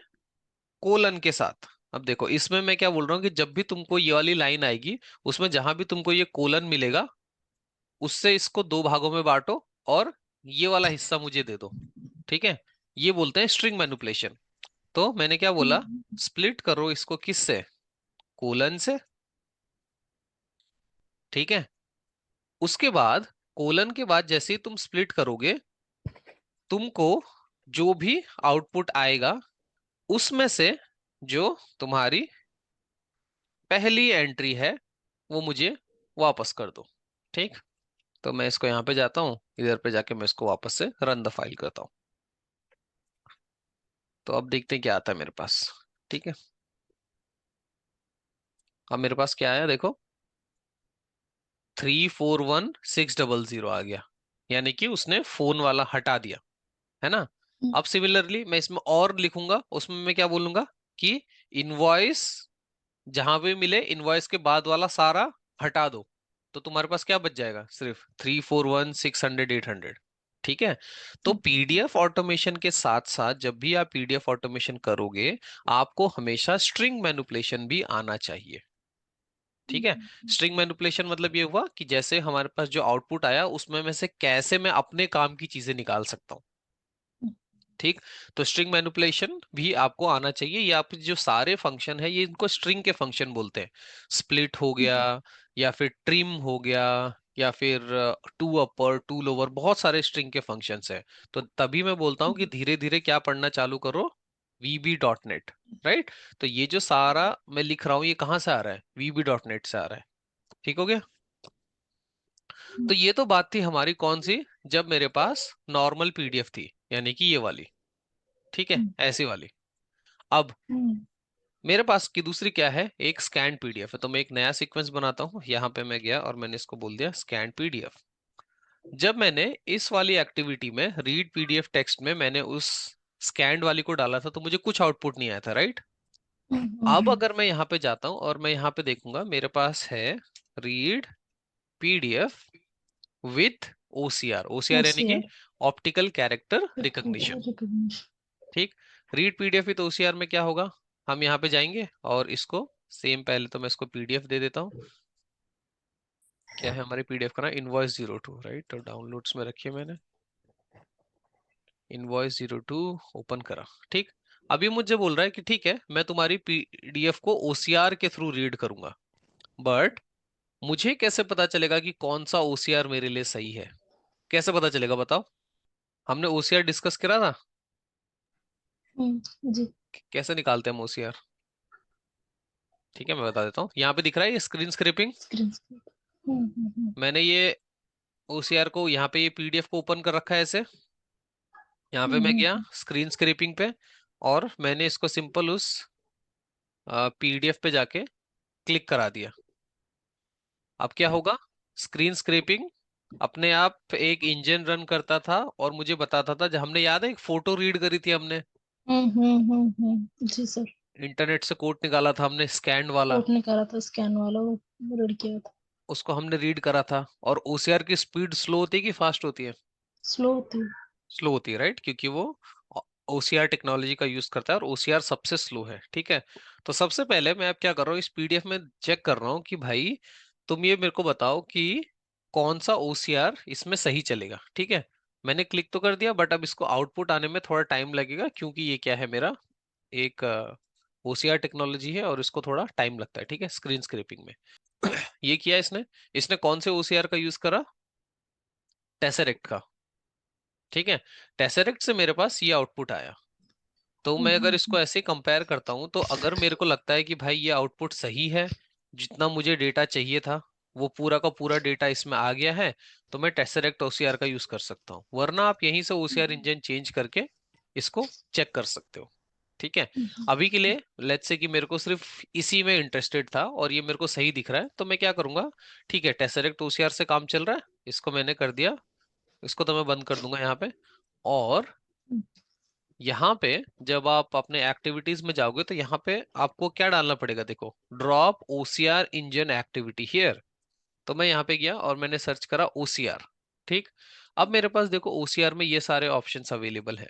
कोलन के साथ। अब देखो इसमें मैं क्या बोल रहा हूँ कि जब भी तुमको ये वाली लाइन आएगी उसमें जहां भी तुमको ये कोलन मिलेगा उससे इसको 2 भागों में बांटो और ये वाला हिस्सा मुझे दे दो, ठीक है। ये बोलते हैं स्ट्रिंग मैनिपुलेशन। तो मैंने क्या बोला, स्प्लिट करो इसको किससे, कोलन से, ठीक है। उसके बाद कोलन के बाद जैसे ही तुम स्प्लिट करोगे तुमको जो भी आउटपुट आएगा उसमें से जो तुम्हारी पहली एंट्री है वो मुझे वापस कर दो, ठीक। तो मैं इसको यहाँ पे जाता हूँ, इधर पे जाके मैं इसको वापस से रन द फाइल करता हूँ। तो अब देखते हैं क्या आता है मेरे पास, ठीक है। अब मेरे पास क्या आया देखो, 341600 आ गया, यानी कि उसने फोन वाला हटा दिया, है ना। अब सिमिलरली मैं इसमें और लिखूंगा, उसमें मैं क्या बोलूंगा कि इनवॉइस जहां भी मिले इनवॉइस के बाद वाला सारा हटा दो। तो तुम्हारे पास क्या बच जाएगा, सिर्फ 341600 800, ठीक है। तो पीडीएफ ऑटोमेशन के साथ साथ जब भी आप पीडीएफ ऑटोमेशन करोगे आपको हमेशा स्ट्रिंग मैनिपुलेशन भी आना चाहिए, ठीक है। स्ट्रिंग मैनिपुलेशन मतलब ये हुआ कि जैसे हमारे पास जो आउटपुट आया उसमें में से कैसे मैं अपने काम की चीजें निकाल सकता हूँ, ठीक। तो स्ट्रिंग मैनिपुलेशन भी आपको आना चाहिए। ये आप जो सारे फंक्शन है ये इनको स्ट्रिंग के फंक्शन बोलते हैं। स्प्लिट हो गया या फिर ट्रिम हो गया या फिर टू अपर टू लोअर, बहुत सारे स्ट्रिंग के फंक्शंस है। तो तभी मैं बोलता हूँ कि धीरे धीरे क्या पढ़ना चालू करो, VB.NET, राइट। तो ये जो सारा मैं लिख रहा हूँ ये कहाँ से आ रहा है, VB.NET से आ रहा है, ठीक हो गया। तो ये तो बात थी हमारी कौन सी, जब मेरे पास नॉर्मल पीडीएफ थी, यानी कि ये वाली, ठीक है, ऐसी वाली। अब मेरे पास की दूसरी क्या है, एक स्कैन पीडीएफ है। तो मैं एक नया सीक्वेंस बनाता हूँ, यहाँ पे मैं गया और मैंने इसको बोल दिया स्कैन पीडीएफ। जब मैंने इस वाली एक्टिविटी में रीड पीडीएफ टेक्स्ट में मैंने उस स्कैन वाली को डाला था तो मुझे कुछ आउटपुट नहीं आया था, राइट। अब अगर मैं यहाँ पे जाता हूँ और मैं यहाँ पे देखूंगा मेरे पास है read PDF with OCR, OCR यानी कि ऑप्टिकल कैरेक्टर रिकॉग्निशन, ठीक। रीड पीडीएफ विथ ओसीआर में क्या होगा, हम यहाँ पे जाएंगे और इसको सेम, पहले तो मैं इसको पीडीएफ दे देता हूँ। क्या है हमारे पीडीएफ का ना, Invoice02, राइट। तो डाउनलोड्स में रखिए मैंने, Invoice02 ओपन करा, ठीक। अभी मुझे बोल रहा है कि ठीक है मैं तुम्हारी पीडीएफ को ओसीआर के थ्रू रीड करूंगा, बट मुझे कैसे पता चलेगा कि कौन सा ओसीआर मेरे लिए सही है, कैसे पता चलेगा बताओ। हमने ओसीआर डिस्कस करा था, जी। कैसे निकालते हैं हम ओसीआर, ठीक है मैं बता देता हूँ। यहाँ पे दिख रहा है ये स्क्रीन स्क्रैपिंग, स्क्रीन। मैंने ये ओसीआर को यहाँ पे ये पीडीएफ को ओपन कर रखा है ऐसे। यहाँ पे मैं गया स्क्रीन स्क्रैपिंग पे और मैंने इसको सिंपल उस पीडीएफ पे जाके क्लिक करा दिया। अब क्या होगा, स्क्रीन स्क्रैपिंग अपने आप एक इंजन रन करता था और मुझे बताता था, जब हमने याद है एक फोटो रीड करी थी हमने, जी सर। इंटरनेट से कोड निकाला था हमने स्कैन वाला, कोड निकाला था स्कैन वाला, वो रीड किया था। उसको हमने रीड करा था। और ओसीआर की स्पीड स्लो होती है कि फास्ट होती है, स्लो होती है। स्लो होती है, राइट, क्योंकि वो ओसीआर टेक्नोलॉजी का यूज करता है और ओसीआर सबसे स्लो है, ठीक है। तो सबसे पहले मैं अब क्या कर रहा हूँ, इस पीडीएफ में चेक कर रहा हूँ कि भाई तुम ये मेरे को बताओ कि कौन सा ओसीआर इसमें सही चलेगा, ठीक है। मैंने क्लिक तो कर दिया, बट अब इसको आउटपुट आने में थोड़ा टाइम लगेगा, क्योंकि ये क्या है, मेरा एक OCR टेक्नोलॉजी है और इसको थोड़ा टाइम लगता है, ठीक है, स्क्रीन स्क्रैपिंग में। ये किया इसने इसने कौन से OCR का यूज करा? टेसरेक्ट का, ठीक है। टेसरेक्ट से मेरे पास ये आउटपुट आया। तो मैं अगर इसको ऐसे कंपेयर करता हूं, तो अगर मेरे को लगता है कि भाई ये आउटपुट सही है, जितना मुझे डेटा चाहिए था वो पूरा का पूरा डेटा इसमें आ गया है, तो मैं टेसरेक्ट OCR का यूज कर सकता हूँ। वरना आप यहीं से OCR इंजन चेंज करके इसको चेक कर सकते हो, ठीक है। अभी के लिए लेट्स से कि मेरे को सिर्फ इसी में इंटरेस्टेड था और ये मेरे को सही दिख रहा है, तो मैं क्या करूंगा, ठीक है, टेसरेक्ट OCR से काम चल रहा है, इसको मैंने कर दिया, इसको तो मैं बंद कर दूंगा यहाँ पे। और यहाँ पे जब आप अपने एक्टिविटीज में जाओगे तो यहाँ पे आपको क्या डालना पड़ेगा, देखो, drop OCR engine activity here. तो मैं यहाँ पे गया और मैंने सर्च करा OCR, ठीक। अब मेरे पास देखो OCR में ये सारे ऑप्शंस अवेलेबल है।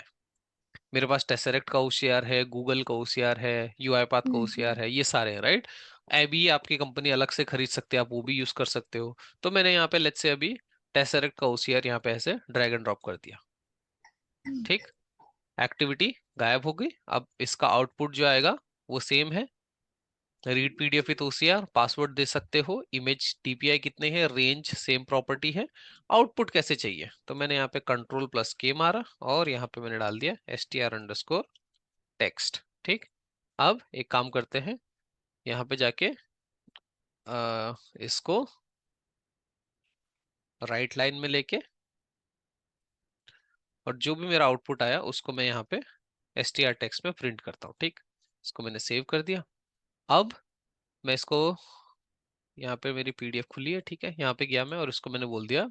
मेरे पास टेसरेक्ट का OCR है, गूगल का OCR है, UiPath का OCR है, ये सारे हैं, राइट। अभी आपकी कंपनी अलग से खरीद सकते हैं, आप वो भी यूज कर सकते हो। तो मैंने यहाँ पे लेट्स से अभी टेसरेक्ट का OCR यहाँ पे ऐसे ड्रैग एंड ड्रॉप कर दिया, ठीक। एक्टिविटी गायब हो गई। अब इसका आउटपुट जो आएगा वो सेम है, read PDF with OCR, password दे सकते हो, इमेज DPI कितने हैं, रेंज सेम प्रॉपर्टी है। आउटपुट कैसे चाहिए, तो मैंने यहाँ पे Ctrl+K मारा और यहाँ पे मैंने डाल दिया str_text, ठीक। अब एक काम करते हैं, यहाँ पे जाके इसको राइट लाइन में लेके, और जो भी मेरा आउटपुट आया उसको मैं यहाँ पे str_text में प्रिंट करता हूँ, ठीक। इसको मैंने सेव कर दिया। अब मैं इसको, यहाँ पे मेरी PDF खुली है, ठीक है, यहाँ पे गया मैं और इसको मैंने बोल दिया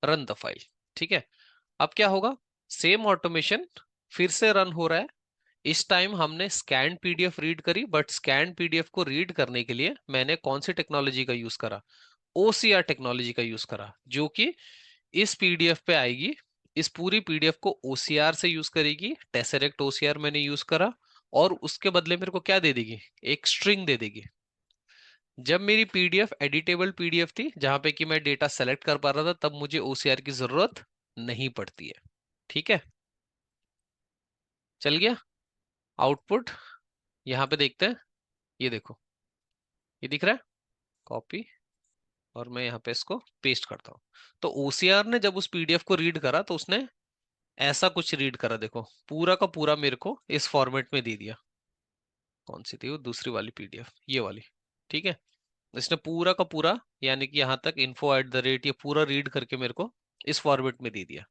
रन द फाइल, ठीक है। अब क्या होगा, सेम ऑटोमेशन फिर से रन हो रहा है। इस टाइम हमने स्कैन PDF रीड करी, बट स्कैन PDF को रीड करने के लिए मैंने कौन सी टेक्नोलॉजी का यूज करा, OCR टेक्नोलॉजी का यूज करा, जो कि इस PDF पे आएगी। इस पूरी PDF को OCR से यूज करेगी, टेसरेक्ट OCR मैंने यूज करा, और उसके बदले मेरे को क्या दे देगी, एक स्ट्रिंग दे देगी। जब मेरी PDF एडिटेबल PDF थी, जहां पे कि मैं डेटा सेलेक्ट कर पा रहा था, तब मुझे OCR की जरूरत नहीं पड़ती है, ठीक है। चल गया आउटपुट, यहाँ पे देखते हैं, ये देखो, ये दिख रहा है, कॉपी, और मैं यहाँ पे इसको पेस्ट करता हूँ। तो OCR ने जब उस PDF को रीड करा तो उसने ऐसा कुछ रीड करा, देखो, पूरा का पूरा मेरे को इस फॉर्मेट में दे दिया। कौन सी थी वो, दूसरी वाली PDF, ये वाली, ठीक है। इसने पूरा का पूरा, यानी कि यहाँ तक info@ ये पूरा रीड करके मेरे को इस फॉर्मेट में दे दिया।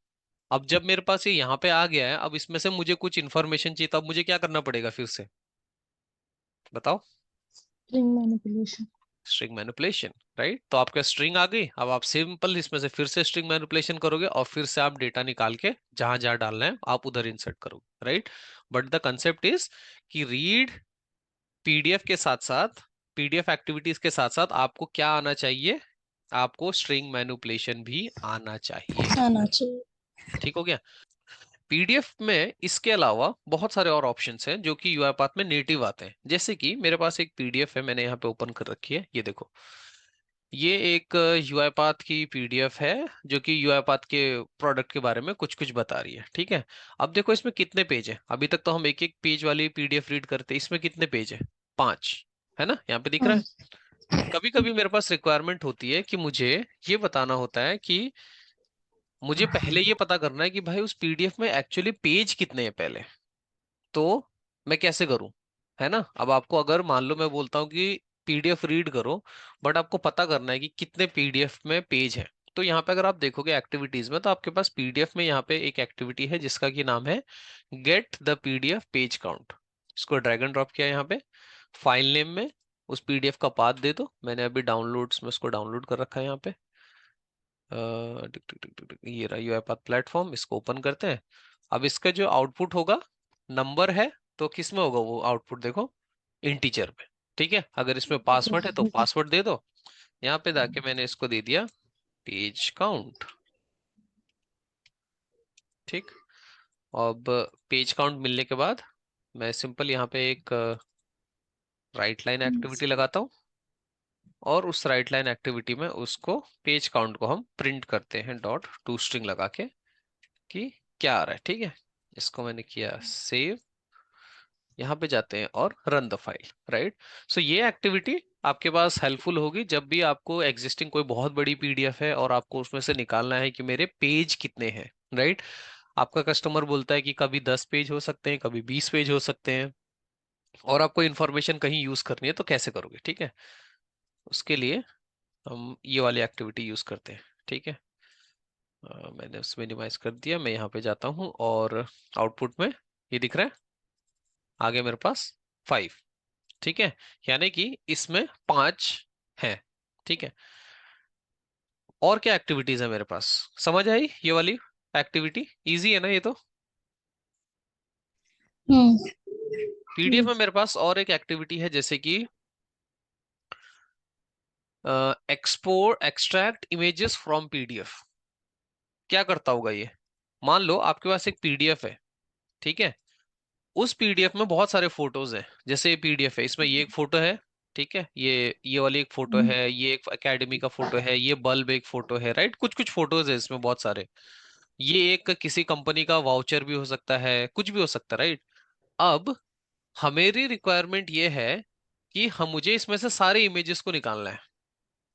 अब जब मेरे पास ये यहाँ पे आ गया है, अब इसमें से मुझे कुछ इन्फॉर्मेशन चाहिए, तो अब मुझे क्या करना पड़ेगा फिर से, बताओ। String manipulation. String manipulation, right. तो आपका स्ट्रिंग आ गई, अब आप सिंपल इसमें से फिर से स्ट्रिंग मैनिपुलेशन करोगे और फिर से आप डेटा निकाल के जहां जहां डालना है आप उधर इंसर्ट करोगे, right. But the concept is कि रीड PDF के साथ साथ, PDF एक्टिविटीज के साथ साथ आपको क्या आना चाहिए, आपको स्ट्रिंग मैनिपुलेशन भी आना चाहिए, आना चाहिए। ठीक हो गया। PDF में इसके अलावा बहुत सारे और ऑप्शंस हैं जो कि UiPath में नेटिव आते हैं। जैसे कि मेरे पास एक PDF है, मैंने यहाँ पे ओपन कर रखी है, ये देखो, ये एक UiPath की PDF है जो कि UiPath के प्रोडक्ट के बारे में कुछ कुछ बता रही है, ठीक है। अब देखो इसमें कितने पेज है, अभी तक तो हम एक एक पेज वाली PDF रीड करते हैं, इसमें कितने पेज है, 5, है ना, यहाँ पे दिख रहा हाँ। है। कभी कभी मेरे पास रिक्वायरमेंट होती है कि मुझे ये बताना होता है कि मुझे पहले ये पता करना है कि भाई उस PDF में एक्चुअली पेज कितने हैं पहले, तो मैं कैसे करूं, है ना। अब आपको अगर मान लो मैं बोलता हूँ कि PDF रीड करो, बट आपको पता करना है कि कितने PDF में पेज है, तो यहाँ पे अगर आप देखोगे एक्टिविटीज में, तो आपके पास PDF में यहाँ पे एक एक्टिविटी है जिसका कि नाम है get the PDF page count. इसको ड्रैग एंड ड्रॉप किया यहाँ पे, फाइल नेम में उस PDF का पाथ दे दो। मैंने अभी डाउनलोड्स में उसको डाउनलोड कर रखा है यहाँ पे, ये रहा UiPath प्लेटफॉर्म, इसको ओपन करते हैं। अब इसका जो आउटपुट होगा नंबर है, तो किस में होगा वो आउटपुट, देखो, इंटीजर में, ठीक है। अगर इसमें पासवर्ड है तो पासवर्ड दे दो। यहाँ पे जाके मैंने इसको दे दिया पेज काउंट, ठीक। अब पेज काउंट मिलने के बाद मैं सिंपल यहाँ पे एक राइट लाइन एक्टिविटी लगाता हूँ, और उस राइट लाइन एक्टिविटी में उसको पेज काउंट को हम प्रिंट करते हैं, .toString लगा के, कि क्या आ रहा है। ठीक है, इसको मैंने किया सेव, यहाँ पे जाते हैं और रन द फाइल, राइट। सो ये एक्टिविटी आपके पास हेल्पफुल होगी जब भी आपको एग्जिस्टिंग कोई बहुत बड़ी पीडीएफ है और आपको उसमें से निकालना है कि मेरे पेज कितने हैं, राइट। आपका कस्टमर बोलता है कि कभी 10 पेज हो सकते हैं, कभी 20 पेज हो सकते हैं, और आपको इन्फॉर्मेशन कहीं यूज करनी है तो कैसे करोगे। ठीक है, उसके लिए हम ये वाली एक्टिविटी यूज करते हैं। ठीक है, मैंने उसमें मिनिमाइज कर दिया, मैं यहाँ पे जाता हूँ और आउटपुट में ये दिख रहा है, आगे मेरे पास 5। ठीक है, यानी कि इसमें 5 है। ठीक है, और क्या एक्टिविटीज है मेरे पास, समझ आई ये वाली एक्टिविटी? इजी है ना ये तो। हम्म। पीडीएफ में मेरे पास और एक एक्टिविटी है, जैसे कि export extract images from PDF. क्या करता होगा ये? मान लो आपके पास एक पीडीएफ है, ठीक है, उस पीडीएफ में बहुत सारे फोटोज हैं। जैसे ये पीडीएफ है, इसमें ये एक फोटो है, ठीक है, ये वाली एक फोटो हम्म। है, ये एक एकेडमी का फोटो है, ये बल्ब एक फोटो है, राइट। कुछ कुछ फोटोज है इसमें बहुत सारे। ये एक किसी कंपनी का वाउचर भी हो सकता है, कुछ भी हो सकता है, राइट। अब हमारी रिक्वायरमेंट ये है कि हम मुझे इसमें से सारे इमेजेस को निकालना है।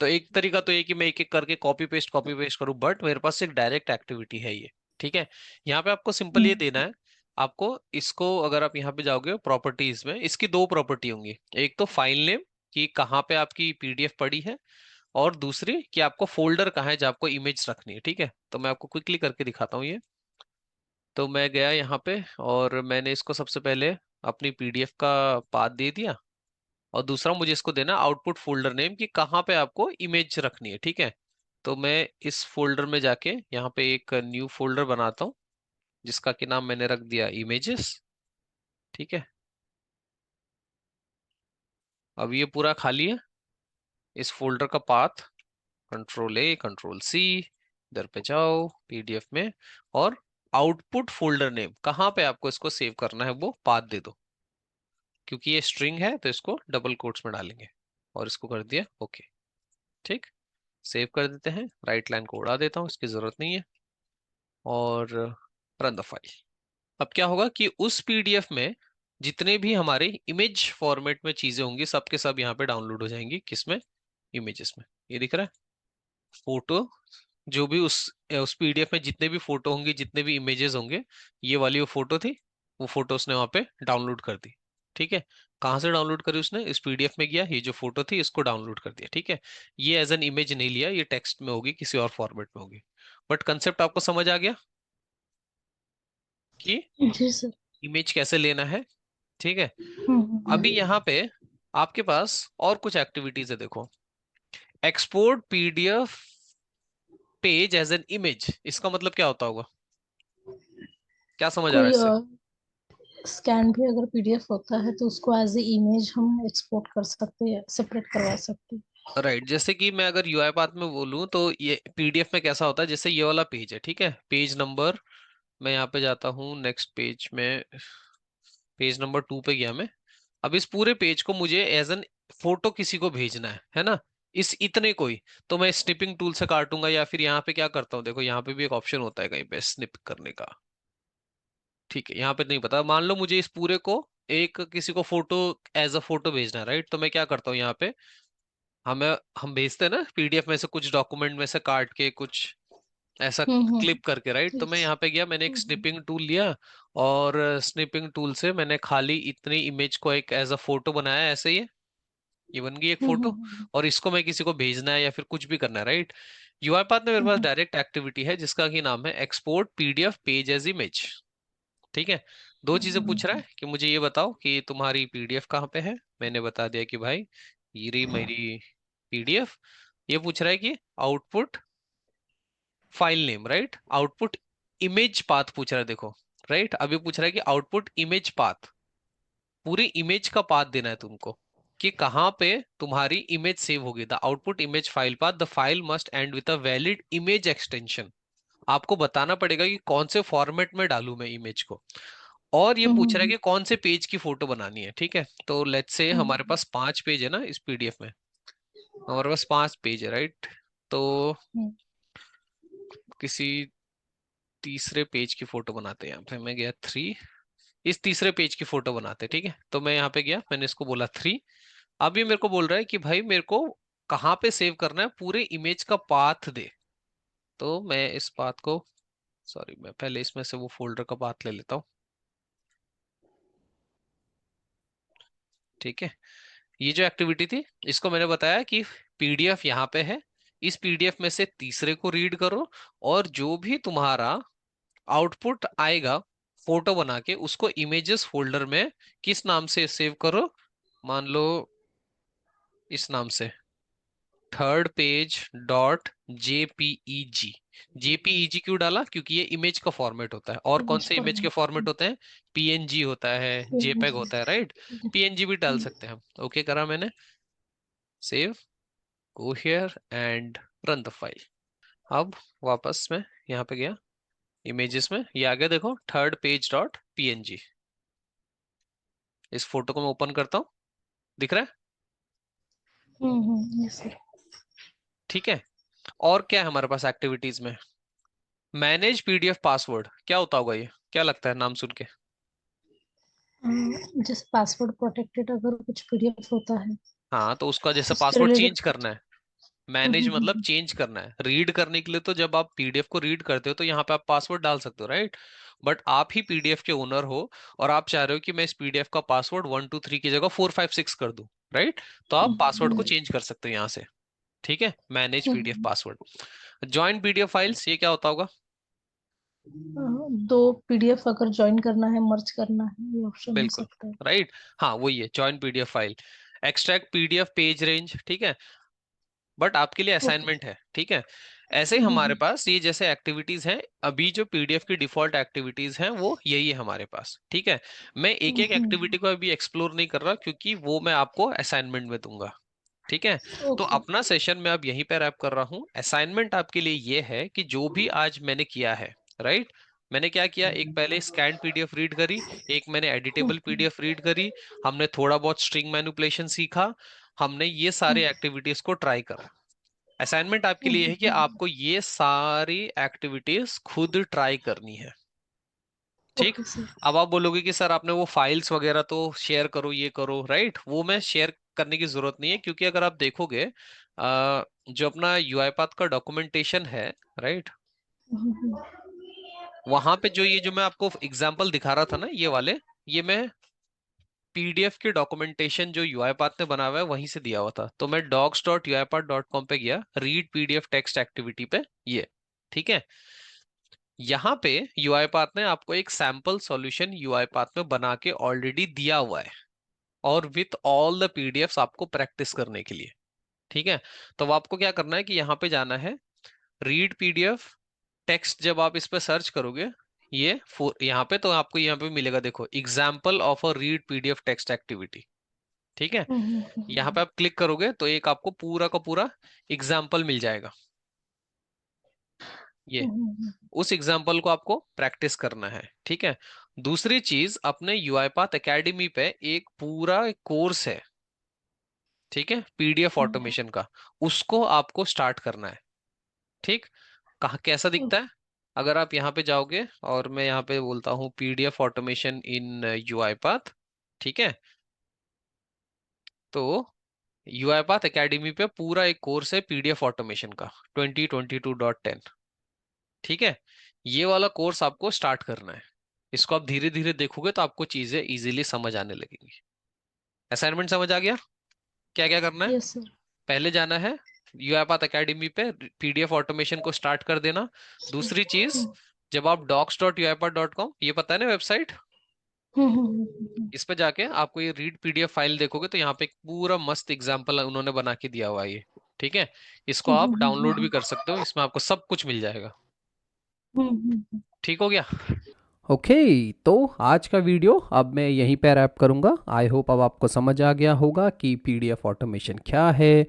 तो एक तरीका तो ये कि मैं एक एक करके कॉपी पेस्ट करूं, बट मेरे पास एक डायरेक्ट एक्टिविटी है ये। ठीक है, यहाँ पे आपको सिंपल ये हम्म। देना है। आपको इसको, अगर आप यहाँ पे जाओगे प्रॉपर्टीज में, इसकी दो प्रॉपर्टी होंगी। एक तो फाइल नेम, कि कहाँ पे आपकी पीडीएफ पड़ी है, और दूसरी कि आपको फोल्डर कहाँ है जहाँ आपको इमेज रखनी है। ठीक है, तो मैं आपको क्विकली करके दिखाता हूँ ये। तो मैं गया यहाँ पे और मैंने इसको सबसे पहले अपनी पीडीएफ का पाथ दे दिया, और दूसरा मुझे इसको देना आउटपुट फोल्डर नेम, कि कहाँ पे आपको इमेज रखनी है। ठीक है, तो मैं इस फोल्डर में जाके यहाँ पे एक न्यू फोल्डर बनाता हूँ, जिसका कि नाम मैंने रख दिया इमेजेस। ठीक है, अब ये पूरा खाली है। इस फोल्डर का path control A control C, इधर पे जाओ पीडीएफ में, और आउटपुट फोल्डर नेम कहाँ पे आपको इसको सेव करना है वो पाथ दे दो। क्योंकि ये स्ट्रिंग है तो इसको डबल कोट्स में डालेंगे, और इसको कर दिया ओके। ठीक, सेव कर देते हैं, राइट लाइन को उड़ा देता हूँ, इसकी जरूरत नहीं है, और रन द फाइल। अब क्या होगा कि उस पीडीएफ में जितने भी हमारे इमेज फॉर्मेट में चीजें होंगी, सब के सब यहाँ पे डाउनलोड हो जाएंगी। किसमें? इमेजेस में। ये दिख रहा है फोटो, जो भी उस पीडीएफ में जितने भी फोटो होंगे, जितने भी इमेजेस होंगे, ये वाली वो फोटो थी, वो फोटो उसने वहां पे डाउनलोड कर दी। ठीक है, कहाँ से डाउनलोड करी उसने? इस पीडीएफ में गया, ये जो फोटो थी इसको डाउनलोड कर दिया। ठीक है, ये एज एन इमेज नहीं लिया, ये टेक्स्ट में होगी, किसी और फॉर्मेट में होगी। बट कंसेप्ट आपको समझ आ गया कि जी सर। इमेज कैसे लेना है। ठीक है, अभी हम्म। यहाँ पे आपके पास और कुछ एक्टिविटीज है, देखो। Export PDF page as an image, इसका मतलब क्या होता होगा? क्या समझ आ रहा है कोई इससे? स्कैन भी अगर पीडीएफ होता है तो उसको एज ए इमेज हम एक्सपोर्ट कर सकते हैं, सेपरेट करवा सकते हैं। राइट, जैसे कि मैं अगर यूआईपाथ में बोलूँ तो ये पीडीएफ में कैसा होता है, जैसे ये वाला पेज है, ठीक है, पेज नंबर, मैं यहाँ पे जाता हूँ नेक्स्ट पेज में, पेज नंबर 2 पे गया मैं। अब इस पूरे पेज को मुझे एज एन फोटो किसी को भेजना है ना, इस इतने को ही। तो मैं स्निपिंग टूल से काटूंगा, या फिर यहाँ पे क्या करता हूँ, देखो यहाँ पे भी एक ऑप्शन होता है कहीं पे स्निप करने का। ठीक है, यहाँ पे नहीं पता, मान लो मुझे इस पूरे को एक किसी को फोटो एज अ फोटो भेजना है, राइट। तो मैं क्या करता हूँ यहाँ पे, हमें हम भेजते हैं ना पीडीएफ में से कुछ डॉक्यूमेंट में से काट के कुछ ऐसा हम्म। क्लिप करके, राइट। तो मैं Yes. यहाँ पे गया, मैंने एक हम्म। स्निपिंग टूल लिया, और स्निपिंग टूल से मैंने खाली इतनी इमेज को एक एज अ फोटो बनाया, ऐसे ही है, ये बन गई एक फोटो। और इसको मैं किसी को भेजना है या फिर कुछ भी करना है, राइट। यूआईपाथ में मेरे पास हम्म। डायरेक्ट एक्टिविटी है जिसका कि नाम है export PDF page as image. ठीक है, दो चीजें पूछ रहा है कि मुझे ये बताओ कि तुम्हारी पीडीएफ कहाँ पे है। मैंने बता दिया कि भाई ये रही मेरी पीडीएफ। ये पूछ रहा है कि output file name, right, output image path पूछ रहा है, देखो, राइट। अभी पूछ रहा है कि आउटपुट इमेज पाथ, पूरी इमेज का पाथ देना है तुमको, कि कहाँ पे तुम्हारी इमेज सेव होगी। The output image file path, the file must and with a valid image extension. आपको बताना पड़ेगा कि कौन से फॉर्मेट में डालूं मैं इमेज को। और ये पूछ रहा है हम्म। कि कौन से पेज की फोटो बनानी है। ठीक है, तो लेट्स से हमारे हम्म। पास 5 पेज है ना इस पीडीएफ में, हमारे पास 5 पेज है, राइट। तो हम्म। किसी तीसरे पेज की फोटो बनाते हैं। यहाँ पे मैं गया 3, इस तीसरे पेज की फोटो बनाते हैं, ठीक है। तो मैं यहाँ पे गया, मैंने इसको बोला 3। अब ये मेरे को बोल रहा है कि भाई मेरे को कहाँ पे सेव करना है, पूरे इमेज का पाथ दे। तो मैं इस पाथ को, सॉरी, मैं पहले इसमें से वो फोल्डर का पाथ ले लेता हूँ, ठीक है। ये जो एक्टिविटी थी, इसको मैंने बताया कि पीडीएफ यहाँ पे है, इस पीडीएफ में से तीसरे को रीड करो, और जो भी तुम्हारा आउटपुट आएगा फोटो बना के, उसको इमेजेस फोल्डर में किस नाम से सेव करो, मान लो इस नाम से, third page dot JPEG. JPEG क्यों डाला, क्योंकि ये इमेज का फॉर्मेट होता है। और कौन से इमेज के फॉर्मेट होते हैं, पीएनजी होता है, जेपेग होता है, राइट। पीएनजी भी डाल सकते हैं हम। ओके करा मैंने, save, go here and run the file. अब वापस मैं यहाँ पे गया इमेजेस में, ये आ गया देखो, थर्ड पेज डॉट पीएनजी। इस फोटो को मैं ओपन करता हूँ, दिख रहा है, यस सर। ठीक है। और क्या है हमारे पास एक्टिविटीज में, मैनेज पीडीएफ पासवर्ड। क्या होता होगा ये, क्या लगता है नाम सुन के? जैसे पासवर्ड प्रोटेक्टेड अगर कुछ पीडीएफ होता है हाँ, तो उसका जैसे उसके पासवर्ड रिलेटेड चेंज कुछ। करना है। मैनेज मतलब चेंज करना है, रीड करने के लिए तो जब आप पीडीएफ को रीड करते हो तो यहाँ पे आप पासवर्ड डाल सकते हो, राइट। बट आप ही पीडीएफ के ओनर हो, और आप चाह रहे हो कि मैं इस पीडीएफ का पासवर्ड 123 की जगह 456 कर दूं, राइट। तो आप पासवर्ड को चेंज कर सकते हो यहाँ से, ठीक है। Manage PDF password. Join PDF files, ये क्या होता होगा? दो पीडीएफ अगर ज्वाइन करना है, मर्ज करना है, ये ऑप्शन हो बिल्कुल, सकता है। राइट। हाँ वही है, join PDF file. Extract PDF page range, ठीक है, बट आपके लिए ओके। असाइनमेंट है, ठीक है। ऐसे ही हमारे पास ये जैसे एक्टिविटीज हैं, अभी जो पीडीएफ की डिफॉल्ट एक्टिविटीज हैं वो यही है हमारे पास, ठीक है। मैं एक एक एक्टिविटी को अभी एक्सप्लोर नहीं कर रहा, क्योंकि वो मैं आपको असाइनमेंट में दूंगा, ठीक है। तो ओके। अपना सेशन मैं अब यहीं पे रैप कर रहा हूँ। असाइनमेंट आपके लिए ये है कि जो भी आज मैंने किया है, राइट, मैंने क्या किया, एक पहले स्कैन पीडीएफ रीड करी, एक मैंने एडिटेबल पीडीएफ रीड करी, हमने थोड़ा बहुत स्ट्रिंग मैनिपुलेशन सीखा, हमने ये सारे एक्टिविटीज को ट्राई करा। असाइनमेंट आपके लिए है कि आपको ये सारी एक्टिविटीज खुद ट्राई करनी है, ठीक। Okay sir. अब आप बोलोगे कि सर आपने वो फाइल्स वगैरह तो शेयर करो, ये करो, राइट। वो मैं शेयर करने की जरूरत नहीं है, क्योंकि अगर आप देखोगे जो अपना यूआईपाथ का डॉक्यूमेंटेशन है, राइट, वहां पे जो ये जो मैं आपको एग्जांपल दिखा रहा था ना, ये वाले, ये मैं पीडीएफ के डॉक्यूमेंटेशन जो यूआईपाथ ने बना हुआ है वहीं से दिया हुआ था। तो मैं docs.uipath.com पे गया, रीड पीडीएफ टेक्स्ट एक्टिविटी पे, ये, ठीक है। यहाँ पे यूआईपाथ ने आपको एक सैंपल सॉल्यूशन यूआईपाथ में बना के ऑलरेडी दिया हुआ है, और विथ ऑल द पीडीएफ्स आपको प्रैक्टिस करने के लिए, ठीक है। तो अब आपको क्या करना है कि यहाँ पे जाना है, रीड पीडीएफ टेक्स्ट, जब आप इस पे सर्च करोगे, ये यहाँ पे, तो आपको यहाँ पे मिलेगा, देखो, example of a read PDF text activity, ठीक है। यहाँ पे आप क्लिक करोगे तो एक आपको पूरा का पूरा एग्जाम्पल मिल जाएगा, ये, उस एग्जाम्पल को आपको प्रैक्टिस करना है, ठीक है। दूसरी चीज, अपने यूआईपाथ एकेडमी पे एक पूरा कोर्स है, ठीक है, पीडीएफ ऑटोमेशन का, उसको आपको स्टार्ट करना है, ठीक। कहा कैसा दिखता है, अगर आप यहाँ पे जाओगे और मैं यहाँ पे बोलता हूँ पीडीएफ ऑटोमेशन इन यूआईपाथ, ठीक है, तो यूआईपाथ एकेडमी पे पूरा एक कोर्स है पीडीएफ ऑटोमेशन का 2022.10, ठीक है। ये वाला कोर्स आपको स्टार्ट करना है। इसको आप धीरे धीरे देखोगे तो आपको चीजें इजीली समझ आने लगेंगी। असाइनमेंट समझ आ गया? क्या क्या करना है? Yes sir. पहले जाना है यूआईपाथ एकेडमी पे, पीडीएफ ऑटोमेशन को स्टार्ट कर देना। दूसरी चीज, जब आप docs.uipath.com, ये पता है ना वेबसाइट, इस पे जाके आपको ये रीड पीडीएफ फाइल देखोगे तो यहाँ पे एक पूरा मस्त एग्जाम्पल उन्होंने बना के दिया हुआ है ये, ठीक है। इसको आप डाउनलोड भी कर सकते हो, इसमें आपको सब कुछ मिल जाएगा, ठीक हो गया। ओके तो आज का वीडियो अब मैं यहीं पर रैप करूँगा। आई होप अब आपको समझ आ गया होगा कि पीडीएफ ऑटोमेशन क्या है,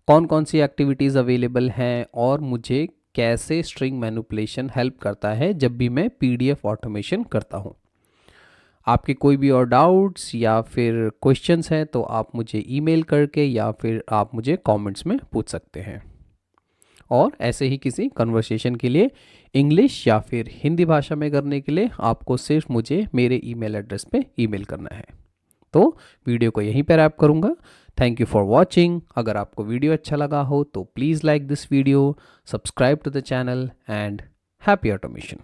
कौन कौन सी एक्टिविटीज़ अवेलेबल हैं, और मुझे कैसे स्ट्रिंग मैनिपुलेशन हेल्प करता है जब भी मैं पीडीएफ ऑटोमेशन करता हूँ। आपके कोई भी और डाउट्स या फिर क्वेश्चंस हैं तो आप मुझे ईमेल करके या फिर आप मुझे कमेंट्स में पूछ सकते हैं। और ऐसे ही किसी कन्वर्सेशन के लिए इंग्लिश या फिर हिंदी भाषा में करने के लिए आपको सिर्फ मुझे मेरे ईमेल एड्रेस पे ईमेल करना है। तो वीडियो को यहीं पर रैप करूँगा। Thank you for watching. अगर आपको वीडियो अच्छा लगा हो तो please like this video, subscribe to the channel and happy automation.